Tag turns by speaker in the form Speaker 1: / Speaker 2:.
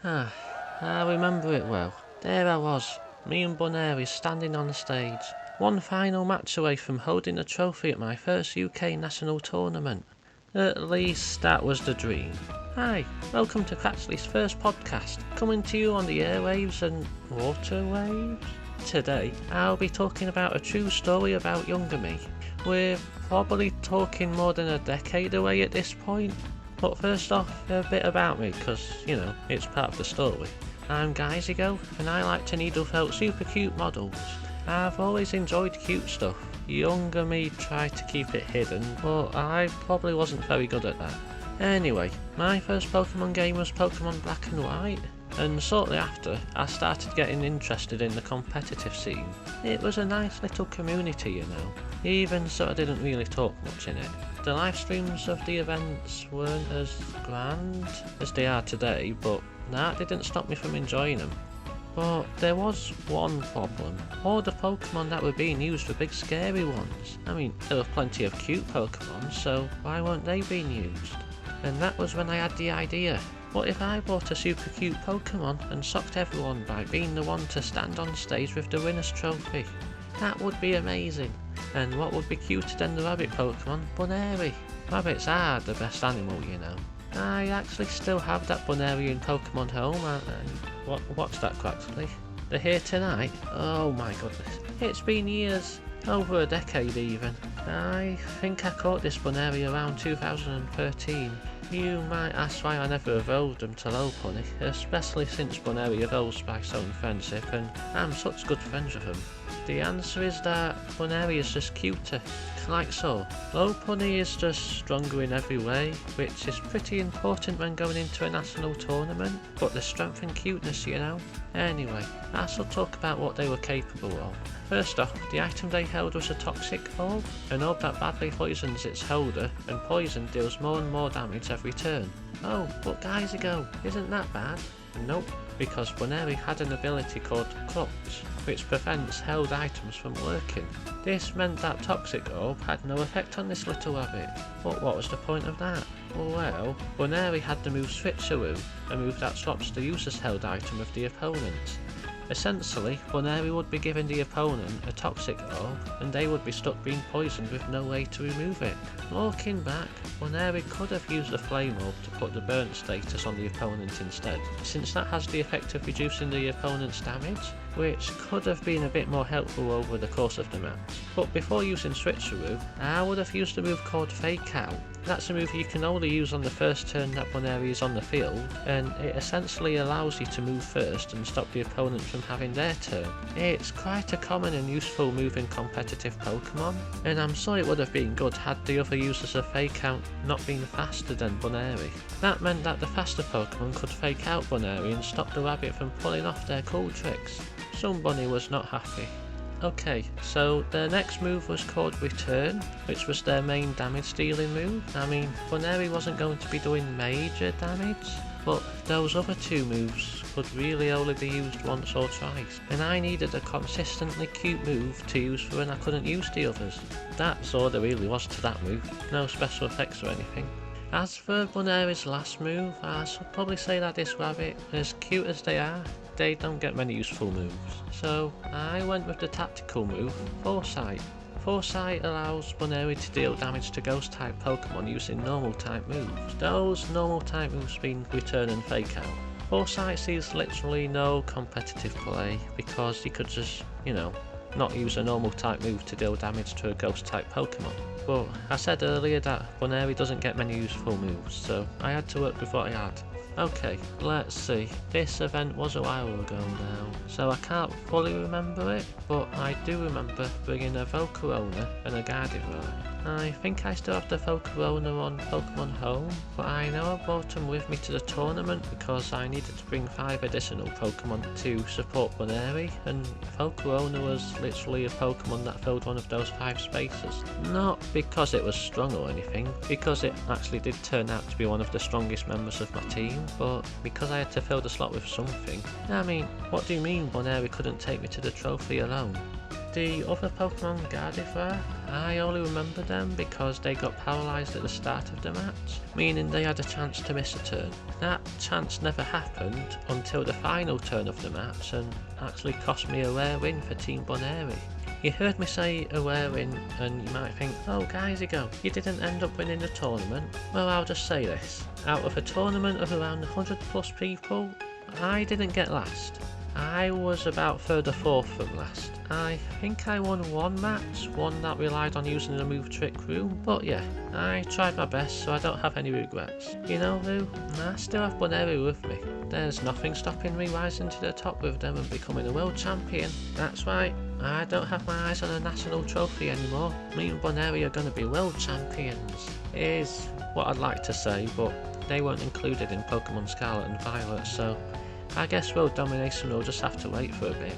Speaker 1: I remember it well. There I was, me and Buneary standing on the stage, one final match away from holding a trophy at my first UK national tournament. At least that was the dream. Hi, welcome to Quaxly's first podcast, coming to you on the airwaves and waterwaves. Today, I'll be talking about a true story about younger me. We're probably talking more than a decade away at this point. But first off, a bit about me, because, it's part of the story. I'm Giseigo, and I like to needle felt super cute models. I've always enjoyed cute stuff. Younger me tried to keep it hidden, but I probably wasn't very good at that. Anyway, my first Pokemon game was Pokemon Black and White, and shortly after, I started getting interested in the competitive scene. It was a nice little community, even so I didn't really talk much in it. The live streams of the events weren't as grand as they are today, but that didn't stop me from enjoying them. But there was one problem. All the Pokemon that were being used were big scary ones. There were plenty of cute Pokemon, so why weren't they being used? And that was when I had the idea. What if I bought a super cute Pokemon and shocked everyone by being the one to stand on stage with the winner's trophy? That would be amazing. And what would be cuter than the rabbit Pokemon, Buneary? Rabbits are the best animal, I actually still have that Buneary in Pokemon Home. What's that, Quaxly? They're here tonight? Oh my goodness. It's been years. Over a decade even. I think I caught this Buneary around 2013. You might ask why I never evolved them to Lopunny, especially since Buneary evolves by showing friendship and I'm such good friends with him. The answer is that Buneary is just cuter, like so. Lopunny is just stronger in every way, which is pretty important when going into a national tournament, but the strength and cuteness, Anyway, I shall talk about what they were capable of. First off, the item they held was a toxic orb, an orb that badly poisons its holder, and poison deals more and more damage every turn. Oh, but Giseigo, isn't that bad? Nope, because Buneary had an ability called Klutz, which prevents held items from working. This meant that toxic orb had no effect on this little rabbit. But what was the point of that? Well, Buneary had the move Switcharoo, a move that swaps the user's held item with the opponent's. Essentially, Buneary would be giving the opponent a toxic orb, and they would be stuck being poisoned with no way to remove it. Looking back, Buneary could have used the flame orb to put the burnt status on the opponent instead, since that has the effect of reducing the opponent's damage, which could have been a bit more helpful over the course of the match. But before using Switcharoo, I would have used a move called Fake Out. That's a move you can only use on the first turn that Buneary is on the field, and it essentially allows you to move first and stop the opponent from having their turn. It's quite a common and useful move in competitive Pokemon, and I'm sure it would have been good had the other users of Fake Out not been faster than Buneary. That meant that the faster Pokemon could Fake Out Buneary and stop the rabbit from pulling off their cool tricks. Somebody was not happy. Okay, so their next move was called Return, which was their main damage dealing move. Buneary wasn't going to be doing major damage, but those other two moves could really only be used once or twice, and I needed a consistently cute move to use for when I couldn't use the others. That's all there really was to that move, no special effects or anything. As for Buneary's last move, I should probably say that this rabbit, as cute as they are, they don't get many useful moves. So I went with the tactical move, Foresight. Foresight allows Buneary to deal damage to ghost type Pokemon using normal type moves. Those normal type moves being Return and Fake Out. Foresight sees literally no competitive play because you could just, not use a normal type move to deal damage to a ghost type Pokemon. But I said earlier that Buneary doesn't get many useful moves, so I had to work with what I had. Okay, let's see. This event was a while ago now, so I can't fully remember it, but I do remember bringing a Volcarona and a Gardevoir. I think I still have the Volcarona on Pokemon Home, but I know I brought them with me to the tournament because I needed to bring 5 additional Pokemon to support Buneary, and Volcarona was literally a Pokemon that filled one of those 5 spaces. Not because it was strong or anything, because it actually did turn out to be one of the strongest members of my team, but because I had to fill the slot with something. What do you mean Buneary couldn't take me to the trophy alone? the other Pokemon Gardevoir, I only remember them because they got paralysed at the start of the match, meaning they had a chance to miss a turn. That chance never happened until the final turn of the match and actually cost me a rare win for Team Buneary. You heard me say a rare win and you might think, oh Giseigo, you didn't end up winning the tournament. Well, I'll just say this, out of a tournament of around 100 plus people, I didn't get last. I was about third or fourth from last. I think I won one match, one that relied on using the move Trick Room, but yeah, I tried my best so I don't have any regrets. You know who? I still have Buneary with me. There's nothing stopping me rising to the top with them and becoming a world champion. That's right, I don't have my eyes on a national trophy anymore. Me and Buneary are going to be world champions, is what I'd like to say, but they weren't included in Pokemon Scarlet and Violet, so I guess world domination will just have to wait for a bit.